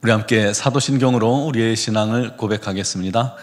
우리 함께 사도신경으로 우리의 신앙을 고백하겠습니다.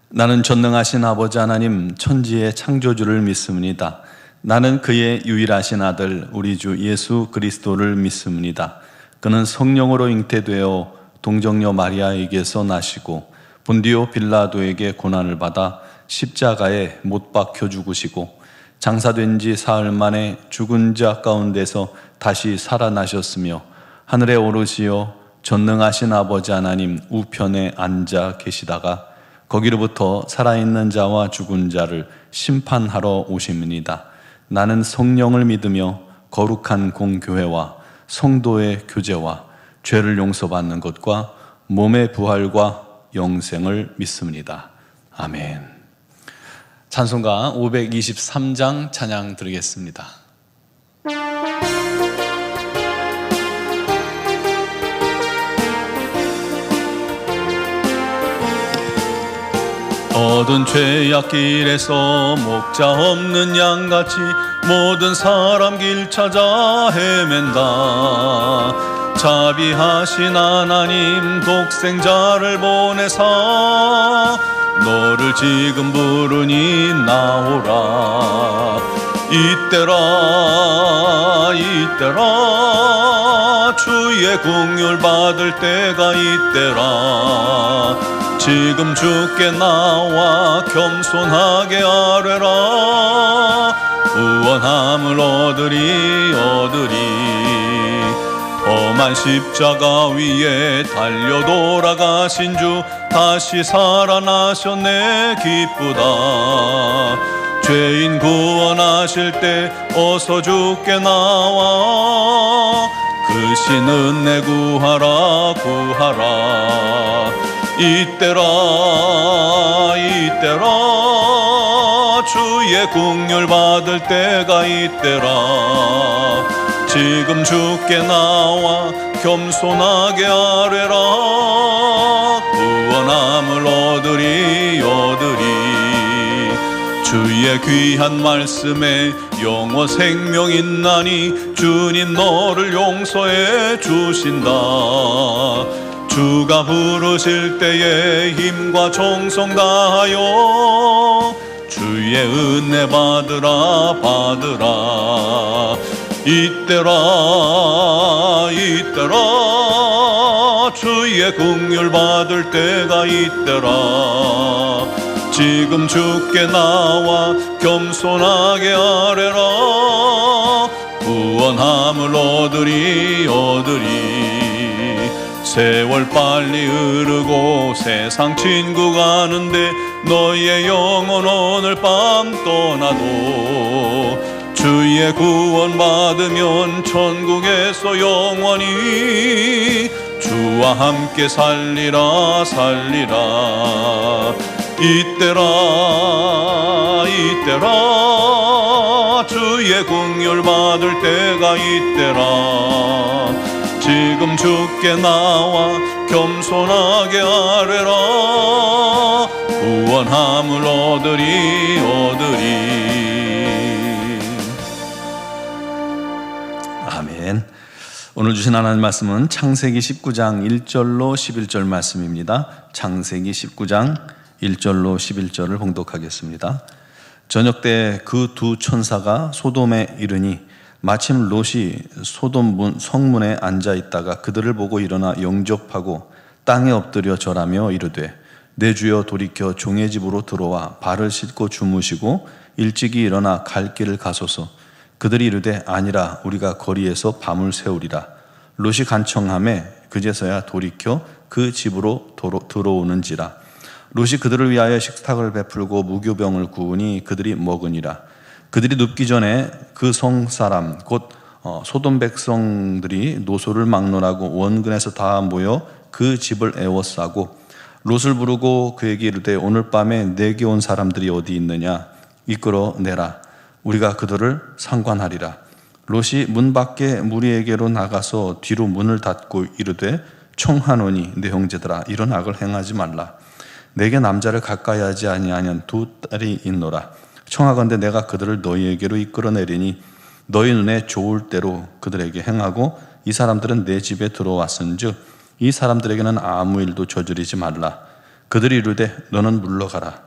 나는 전능하신 아버지 하나님 천지의 창조주를 믿습니다. 나는 그의 유일하신 아들 우리 주 예수 그리스도를 믿습니다. 그는 성령으로 잉태되어 동정녀 마리아에게서 나시고 본디오 빌라도에게 고난을 받아 십자가에 못 박혀 죽으시고 장사된 지 사흘 만에 죽은 자 가운데서 다시 살아나셨으며 하늘에 오르시어 전능하신 아버지 하나님 우편에 앉아 계시다가 거기로부터 살아있는 자와 죽은 자를 심판하러 오십니다. 나는 성령을 믿으며 거룩한 공교회와 성도의 교제와 죄를 용서받는 것과 몸의 부활과 영생을 믿습니다. 아멘. 찬송가 523장 찬양 드리겠습니다. 어두운 죄악길에서 목자 없는 양같이 모든 사람 길 찾아 헤맨다. 자비하신 하나님 독생자를 보내사 너를 지금 부르니 나오라. 이때라 주의 긍휼 받을 때가 이때라. 지금 주께 나와 겸손하게 아뢰라. 구원함을 얻으리 험한 십자가 위에 달려 돌아가신 주 다시 살아나셨네 기쁘다. 죄인 구원하실 때 어서 주께 나와 그 신 은혜 구하라. 이때라 주의 긍휼 받을 때가 이때라. 지금 주께 나와 겸손하게 아뢰라. 구원함을 얻으리 주의 귀한 말씀에 영원 생명 있나니 주님 너를 용서해 주신다. 주가 부르실 때에 힘과 정성 다하여 주의 은혜 받으라. 이때라 주의 긍휼 받을 때가 이때라. 지금 주께 나와 겸손하게 아뢰라. 구원함을 얻으리 세월 빨리 흐르고 세상 친구 가는데 너의 영혼 오늘 밤 떠나도 주의 구원 받으면 천국에서 영원히 주와 함께 살리라. 이때라 주의 긍휼 받을 때가 이때라. 지금 주께 나와 겸손하게 아뢰라. 구원함을 얻으리 아멘. 오늘 주신 하나님 말씀은 창세기 19장 1절로 11절 말씀입니다. 창세기 19장 1절로 11절을 봉독하겠습니다. 저녁 때 그 두 천사가 소돔에 이르니 마침 롯이 소돔 성문에 앉아 있다가 그들을 보고 일어나 영접하고 땅에 엎드려 절하며 이르되 내 주여 돌이켜 종의 집으로 들어와 발을 씻고 주무시고 일찍이 일어나 갈 길을 가소서. 그들이 이르되 아니라 우리가 거리에서 밤을 새우리라. 롯이 간청하매 그제서야 돌이켜 그 집으로 들어오는지라. 롯이 그들을 위하여 식탁을 베풀고 무교병을 구우니 그들이 먹으니라. 그들이 눕기 전에 그 성사람 곧 소돔 백성들이 노소를 막론하고 원근에서 다 모여 그 집을 에워싸고 롯을 부르고 그에게 이르되 오늘 밤에 내게 온 사람들이 어디 있느냐 이끌어 내라. 우리가 그들을 상관하리라. 롯이 문 밖에 무리에게로 나가서 뒤로 문을 닫고 이르되 청하노니 내 형제들아 이런 악을 행하지 말라. 내게 남자를 가까이 하지 아니하면 두 딸이 있노라. 청하건대 내가 그들을 너희에게로 이끌어내리니 너희 눈에 좋을 대로 그들에게 행하고 이 사람들은 내 집에 들어왔은즉 이 사람들에게는 아무 일도 저지르지 말라. 그들이 이르되 너는 물러가라.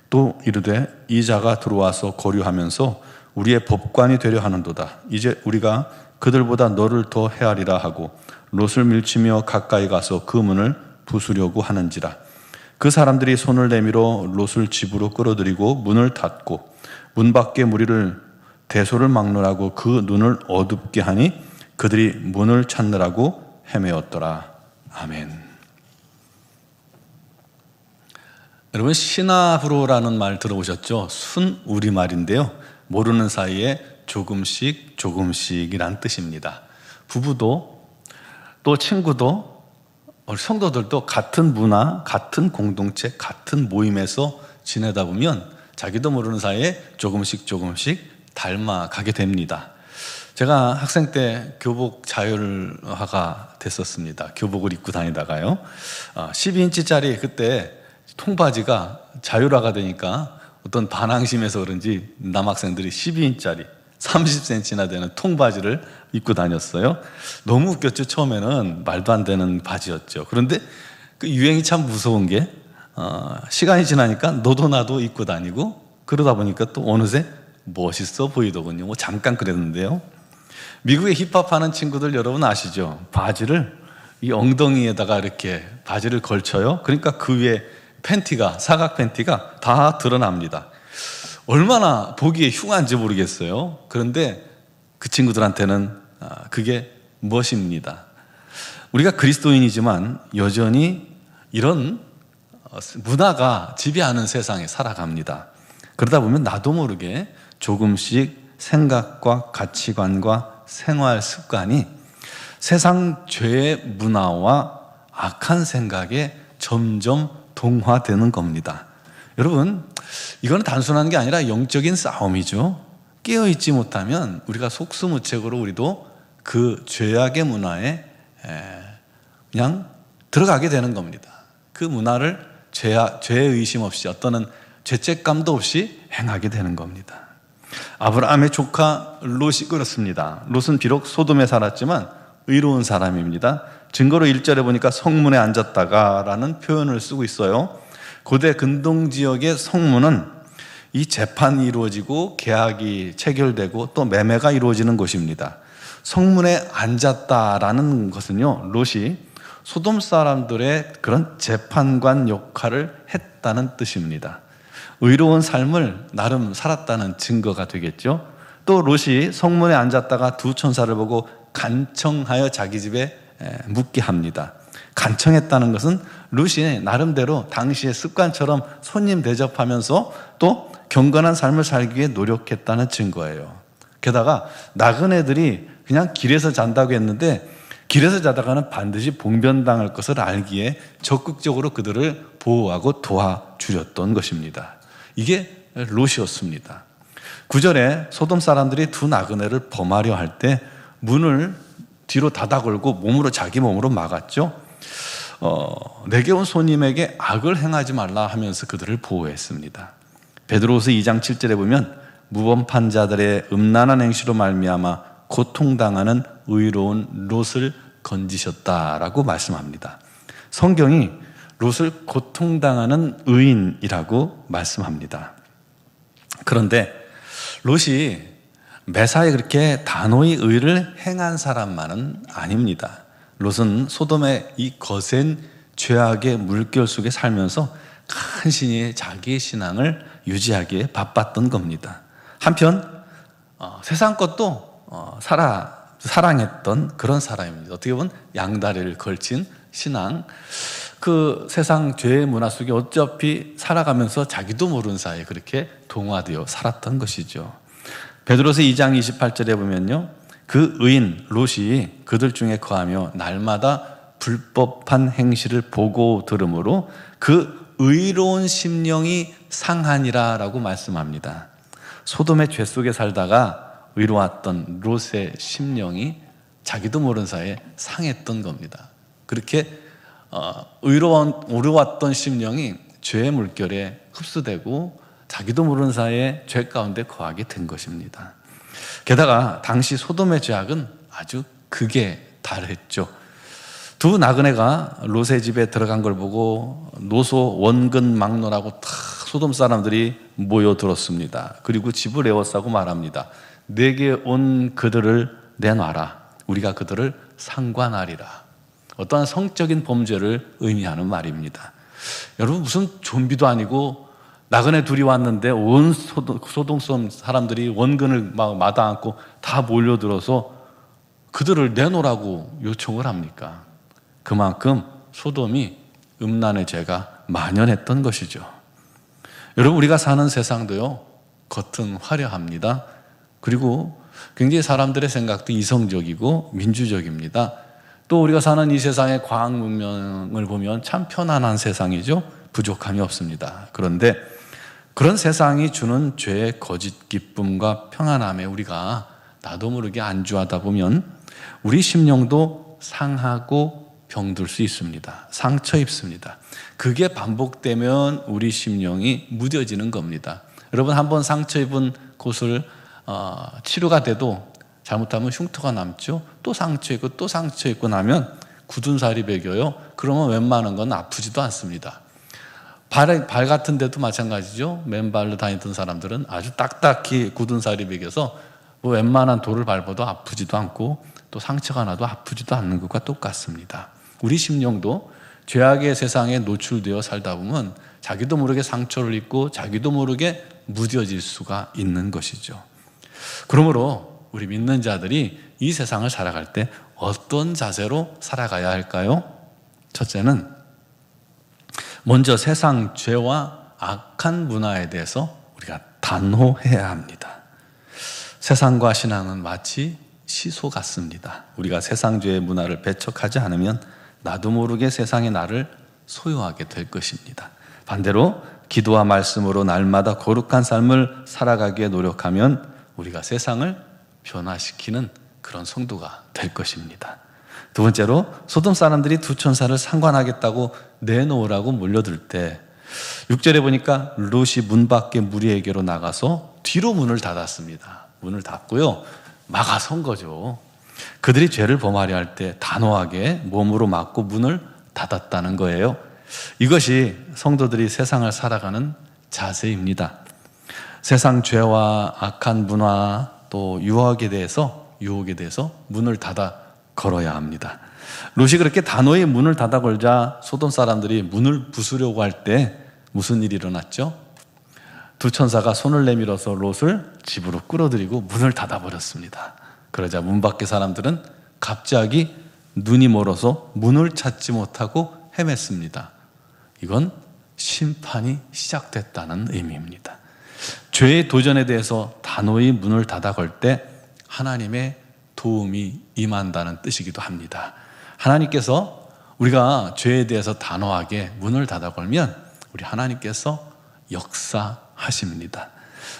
또 이르되 이 자가 들어와서 거류하면서 우리의 법관이 되려 하는도다. 이제 우리가 그들보다 너를 더 헤아리라 하고 롯을 밀치며 가까이 가서 그 문을 부수려고 하는지라. 그 사람들이 손을 내밀어 롯을 집으로 끌어들이고 문을 닫고 문 밖에 무리를 대소를 막느라고 그 눈을 어둡게 하니 그들이 문을 찾느라고 헤매었더라. 아멘. 여러분, 시나브로라는 말 들어보셨죠? 순 우리말인데요, 모르는 사이에 조금씩 조금씩이란 뜻입니다. 부부도 또 친구도 성도들도 같은 문화, 같은 공동체, 같은 모임에서 지내다 보면 자기도 모르는 사이에 조금씩 조금씩 닮아가게 됩니다. 제가 학생 때 교복 자율화가 됐었습니다. 교복을 입고 다니다가요, 12인치짜리 그때 통바지가 자율화가 되니까 어떤 반항심에서 그런지 남학생들이 12인짜리 30cm나 되는 통바지를 입고 다녔어요. 너무 웃겼죠. 처음에는 말도 안 되는 바지였죠. 그런데 그 유행이 참 무서운 게 시간이 지나니까 너도 나도 입고 다니고 그러다 보니까 또 어느새 멋있어 보이더군요. 뭐 잠깐 그랬는데요. 미국에 힙합하는 친구들 여러분 아시죠? 바지를 이 엉덩이에다가 이렇게 바지를 걸쳐요. 그러니까 그 위에 팬티가, 사각 팬티가 다 드러납니다. 얼마나 보기에 흉한지 모르겠어요. 그런데 그 친구들한테는 그게 멋입니다. 우리가 그리스도인이지만 여전히 이런 문화가 지배하는 세상에 살아갑니다. 그러다 보면 나도 모르게 조금씩 생각과 가치관과 생활 습관이 세상 죄의 문화와 악한 생각에 점점 동화되는 겁니다. 여러분, 이건 단순한 게 아니라 영적인 싸움이죠. 깨어있지 못하면 우리가 속수무책으로 우리도 그 죄악의 문화에 그냥 들어가게 되는 겁니다. 그 문화를 죄의심 없이, 어떤 죄책감도 없이 행하게 되는 겁니다. 아브라함의 조카 롯이 그렇습니다. 롯은 비록 소돔에 살았지만 의로운 사람입니다. 증거로 1절에 보니까 성문에 앉았다가 라는 표현을 쓰고 있어요. 고대 근동 지역의 성문은 이 재판이 이루어지고 계약이 체결되고 또 매매가 이루어지는 곳입니다. 성문에 앉았다라는 것은요, 롯이 소돔 사람들의 그런 재판관 역할을 했다는 뜻입니다. 의로운 삶을 나름 살았다는 증거가 되겠죠. 또 롯이 성문에 앉았다가 두 천사를 보고 간청하여 자기 집에 묵게 합니다. 간청했다는 것은 롯이 나름대로 당시의 습관처럼 손님 대접하면서 또 경건한 삶을 살기 위해 노력했다는 증거예요. 게다가 나그네들이 그냥 길에서 잔다고 했는데 길에서 자다가는 반드시 봉변당할 것을 알기에 적극적으로 그들을 보호하고 도와주렸던 것입니다. 이게 롯이었습니다. 9절에 소돔 사람들이 두 나그네를 범하려 할 때 문을 뒤로 닫아 걸고 자기 몸으로 막았죠. 내게 온 손님에게 악을 행하지 말라 하면서 그들을 보호했습니다. 베드로후서 2장 7절에 보면 무범한 자들의 음란한 행실로 말미암아 고통당하는 의로운 롯을 건지셨다라고 말씀합니다. 성경이 롯을 고통당하는 의인이라고 말씀합니다. 그런데 롯이 매사에 그렇게 단호히 의를 행한 사람만은 아닙니다. 롯은 소돔의 이 거센 죄악의 물결 속에 살면서 간신히 자기의 신앙을 유지하기에 바빴던 겁니다. 한편 세상 것도 사랑했던 그런 사람입니다. 어떻게 보면 양다리를 걸친 신앙, 그 세상 죄의 문화 속에 어차피 살아가면서 자기도 모르는 사이에 그렇게 동화되어 살았던 것이죠. 베드로서 2장 28절에 보면요, 그 의인 롯이 그들 중에 거하며 날마다 불법한 행실을 보고 들으므로 그 의로운 심령이 상하니라 라고 말씀합니다. 소돔의 죄 속에 살다가 의로웠던 롯의 심령이 자기도 모르는 사이에 상했던 겁니다. 그렇게 의로웠던 심령이 죄의 물결에 흡수되고 자기도 모르는 사이에 죄 가운데 거하게 된 것입니다. 게다가 당시 소돔의 죄악은 아주 극에 달했죠. 두 나그네가 롯의 집에 들어간 걸 보고 노소 원근 막론하고 다 소돔 사람들이 모여들었습니다. 그리고 집을 에워싸고 말합니다. 내게 온 그들을 내놔라. 우리가 그들을 상관하리라. 어떠한 성적인 범죄를 의미하는 말입니다. 여러분, 무슨 좀비도 아니고 나그네 둘이 왔는데 온 소돔 사람들이 원근을 막 마다앉고 다 몰려들어서 그들을 내놓으라고 요청을 합니까? 그만큼 소돔이 음란의 죄가 만연했던 것이죠. 여러분, 우리가 사는 세상도요, 겉은 화려합니다. 그리고 굉장히 사람들의 생각도 이성적이고 민주적입니다. 또 우리가 사는 이 세상의 과학 문명을 보면 참 편안한 세상이죠. 부족함이 없습니다. 그런데 그런 세상이 주는 죄의 거짓 기쁨과 평안함에 우리가 나도 모르게 안주하다 보면 우리 심령도 상하고 병들 수 있습니다. 상처 입습니다. 그게 반복되면 우리 심령이 무뎌지는 겁니다. 여러분, 한번 상처 입은 곳을 치료가 돼도 잘못하면 흉터가 남죠. 또 상처 입고 또 상처 입고 나면 굳은 살이 배겨요. 그러면 웬만한 건 아프지도 않습니다. 발 같은 데도 마찬가지죠. 맨발로 다니던 사람들은 아주 딱딱히 굳은 살이 배겨서 뭐 웬만한 돌을 밟아도 아프지도 않고 또 상처가 나도 아프지도 않는 것과 똑같습니다. 우리 심령도 죄악의 세상에 노출되어 살다 보면 자기도 모르게 상처를 입고 자기도 모르게 무뎌질 수가 있는 것이죠. 그러므로 우리 믿는 자들이 이 세상을 살아갈 때 어떤 자세로 살아가야 할까요? 첫째는 먼저 세상 죄와 악한 문화에 대해서 우리가 단호해야 합니다. 세상과 신앙은 마치 시소 같습니다. 우리가 세상 죄의 문화를 배척하지 않으면 나도 모르게 세상이 나를 소유하게 될 것입니다. 반대로 기도와 말씀으로 날마다 거룩한 삶을 살아가기에 노력하면 우리가 세상을 변화시키는 그런 성도가 될 것입니다. 두 번째로 소돔 사람들이 두 천사를 상관하겠다고 내놓으라고 몰려들 때 6절에 보니까 롯이 문 밖에 무리에게로 나가서 뒤로 문을 닫았습니다. 문을 닫고요, 막아선 거죠. 그들이 죄를 범하려 할 때 단호하게 몸으로 막고 문을 닫았다는 거예요. 이것이 성도들이 세상을 살아가는 자세입니다. 세상 죄와 악한 문화 또 유혹에 대해서 문을 닫아 걸어야 합니다. 롯이 그렇게 단호히 문을 닫아 걸자 소돔 사람들이 문을 부수려고 할 때 무슨 일이 일어났죠? 두 천사가 손을 내밀어서 롯을 집으로 끌어들이고 문을 닫아 버렸습니다. 그러자 문 밖의 사람들은 갑자기 눈이 멀어서 문을 찾지 못하고 헤맸습니다. 이건 심판이 시작됐다는 의미입니다. 죄의 도전에 대해서 단호히 문을 닫아 걸 때 하나님의 도움이 임한다는 뜻이기도 합니다. 하나님께서 우리가 죄에 대해서 단호하게 문을 닫아 걸면 우리 하나님께서 역사하십니다.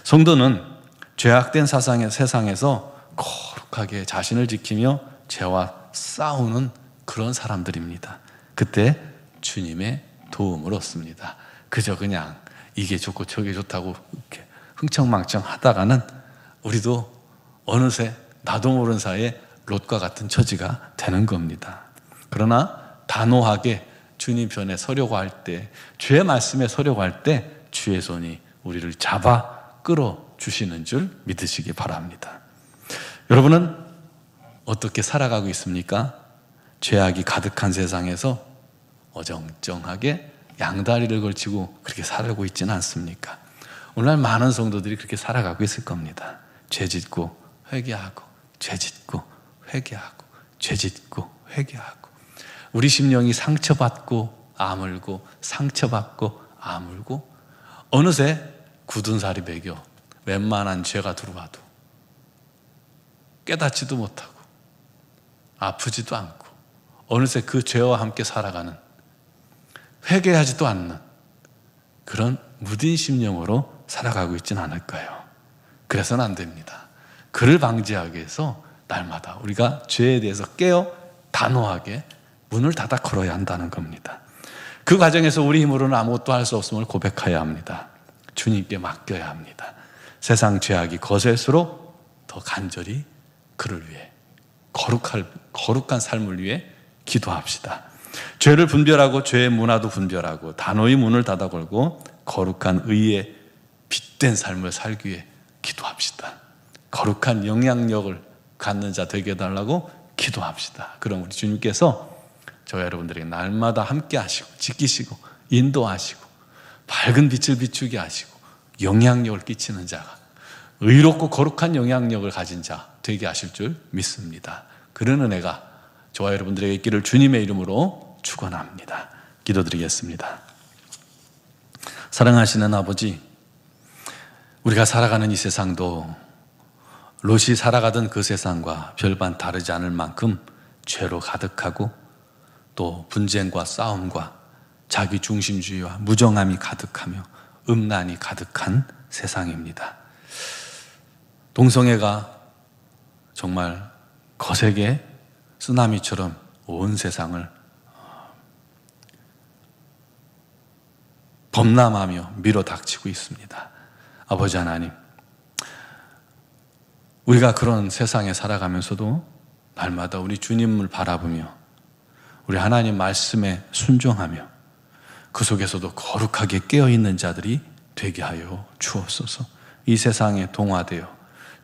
성도는 죄악된 세상에서 거룩하게 자신을 지키며 죄와 싸우는 그런 사람들입니다. 그때 주님의 도움을 얻습니다. 그저 그냥 이게 좋고 저게 좋다고 이렇게 흥청망청 하다가는 우리도 어느새 나도 모르는 사이에 롯과 같은 처지가 되는 겁니다. 그러나 단호하게 주님 편에 서려고 할 때, 주의 말씀에 서려고 할 때 주의 손이 우리를 잡아 끌어주시는 줄 믿으시기 바랍니다. 여러분은 어떻게 살아가고 있습니까? 죄악이 가득한 세상에서 어정쩡하게 양다리를 걸치고 그렇게 살고 있지는 않습니까? 오늘날 많은 성도들이 그렇게 살아가고 있을 겁니다. 죄짓고 회개하고 죄짓고 회개하고 죄짓고 회개하고 우리 심령이 상처받고 아물고 상처받고 아물고 어느새 굳은 살이 배겨 웬만한 죄가 들어와도 깨닫지도 못하고 아프지도 않고 어느새 그 죄와 함께 살아가는 회개하지도 않는 그런 무딘 심령으로 살아가고 있지는 않을까요? 그래서는 안 됩니다. 그를 방지하기 위해서 날마다 우리가 죄에 대해서 깨어 단호하게 문을 닫아 걸어야 한다는 겁니다. 그 과정에서 우리 힘으로는 아무것도 할 수 없음을 고백해야 합니다. 주님께 맡겨야 합니다. 세상 죄악이 거셀수록 더 간절히 그를 위해 거룩한 삶을 위해 기도합시다. 죄를 분별하고 죄의 문화도 분별하고 단호히 문을 닫아 걸고 거룩한 의의 빛된 삶을 살기 위해 기도합시다. 거룩한 영향력을 갖는 자 되게 해달라고 기도합시다. 그럼 우리 주님께서 저와 여러분들에게 날마다 함께 하시고 지키시고 인도하시고 밝은 빛을 비추게 하시고 영향력을 끼치는 자가 의롭고 거룩한 영향력을 가진 자 되게 하실 줄 믿습니다. 그런 은혜가 저와 여러분들에게 있기를 주님의 이름으로 축원합니다. 기도드리겠습니다. 사랑하시는 아버지, 우리가 살아가는 이 세상도 롯이 살아가던 그 세상과 별반 다르지 않을 만큼 죄로 가득하고 또 분쟁과 싸움과 자기 중심주의와 무정함이 가득하며 음란이 가득한 세상입니다. 동성애가 정말 거세게 쓰나미처럼 온 세상을 범람하며 밀어닥치고 있습니다. 아버지 하나님, 우리가 그런 세상에 살아가면서도 날마다 우리 주님을 바라보며 우리 하나님 말씀에 순종하며 그 속에서도 거룩하게 깨어있는 자들이 되게 하여 주옵소서. 이 세상에 동화되어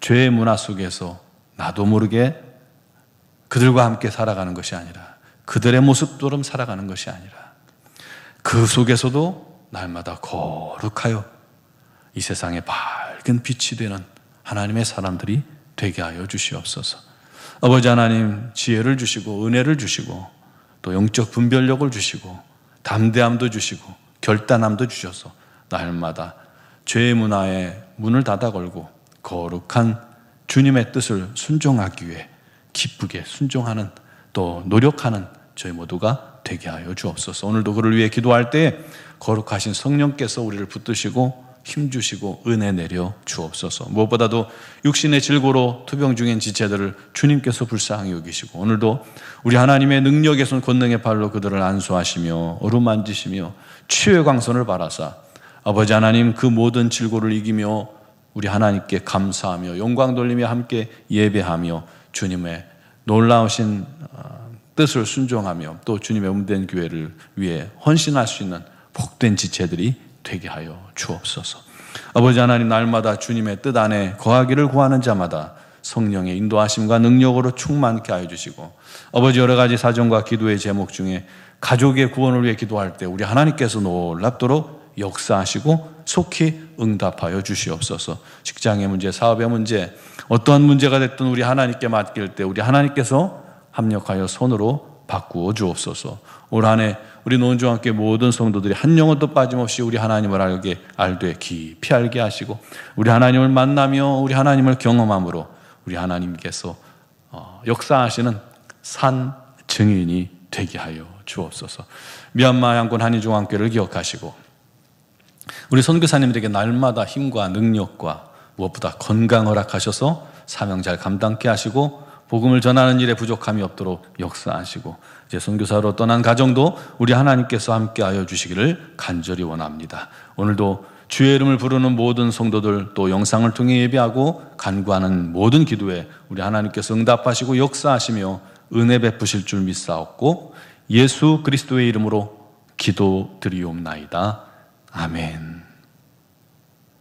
죄의 문화 속에서 나도 모르게 그들과 함께 살아가는 것이 아니라 그들의 모습처럼 살아가는 것이 아니라 그 속에서도 날마다 거룩하여 이 세상에 밝은 빛이 되는 하나님의 사람들이 되게 하여 주시옵소서. 아버지 하나님, 지혜를 주시고 은혜를 주시고 또 영적 분별력을 주시고 담대함도 주시고 결단함도 주셔서 날마다 죄의 문화에 문을 닫아 걸고 거룩한 주님의 뜻을 순종하기 위해 기쁘게 순종하는 또 노력하는 저희 모두가 되게 하여 주옵소서. 오늘도 그를 위해 기도할 때 거룩하신 성령께서 우리를 붙드시고 힘주시고 은혜 내려 주옵소서. 무엇보다도 육신의 질고로 투병 중인 지체들을 주님께서 불쌍히 여기시고 오늘도 우리 하나님의 능력의 손 권능의 발로 그들을 안수하시며 어루만지시며 치유의 광선을 바라사 아버지 하나님 그 모든 질고를 이기며 우리 하나님께 감사하며 영광 돌리며 함께 예배하며 주님의 놀라우신 뜻을 순종하며 또 주님의 몸된 교회를 위해 헌신할 수 있는 복된 지체들이 되게 하여 주옵소서. 아버지 하나님, 날마다 주님의 뜻 안에 거하기를 구하는 자마다 성령의 인도하심과 능력으로 충만케 하여 주시고 아버지, 여러 가지 사정과 기도의 제목 중에 가족의 구원을 위해 기도할 때 우리 하나님께서 놀랍도록 역사하시고 속히 응답하여 주시옵소서. 직장의 문제, 사업의 문제, 어떠한 문제가 됐든 우리 하나님께 맡길 때 우리 하나님께서 합력하여 손으로 바꾸어 주옵소서. 올 한 해 우리 노은주와 함께 모든 성도들이 한 영혼도 빠짐없이 우리 하나님을 알되 깊이 알게 하시고 우리 하나님을 만나며 우리 하나님을 경험함으로 우리 하나님께서 역사하시는 산 증인이 되게 하여 주옵소서. 미얀마 양군 한인중앙교회를 기억하시고 우리 선교사님들에게 날마다 힘과 능력과 무엇보다 건강 허락하셔서 사명 잘 감당케 하시고 복음을 전하는 일에 부족함이 없도록 역사하시고 이제 선교사로 떠난 가정도 우리 하나님께서 함께하여 주시기를 간절히 원합니다. 오늘도 주의 이름을 부르는 모든 성도들 또 영상을 통해 예배하고 간구하는 모든 기도에 우리 하나님께서 응답하시고 역사하시며 은혜 베푸실 줄 믿사옵고 예수 그리스도의 이름으로 기도드리옵나이다. 아멘.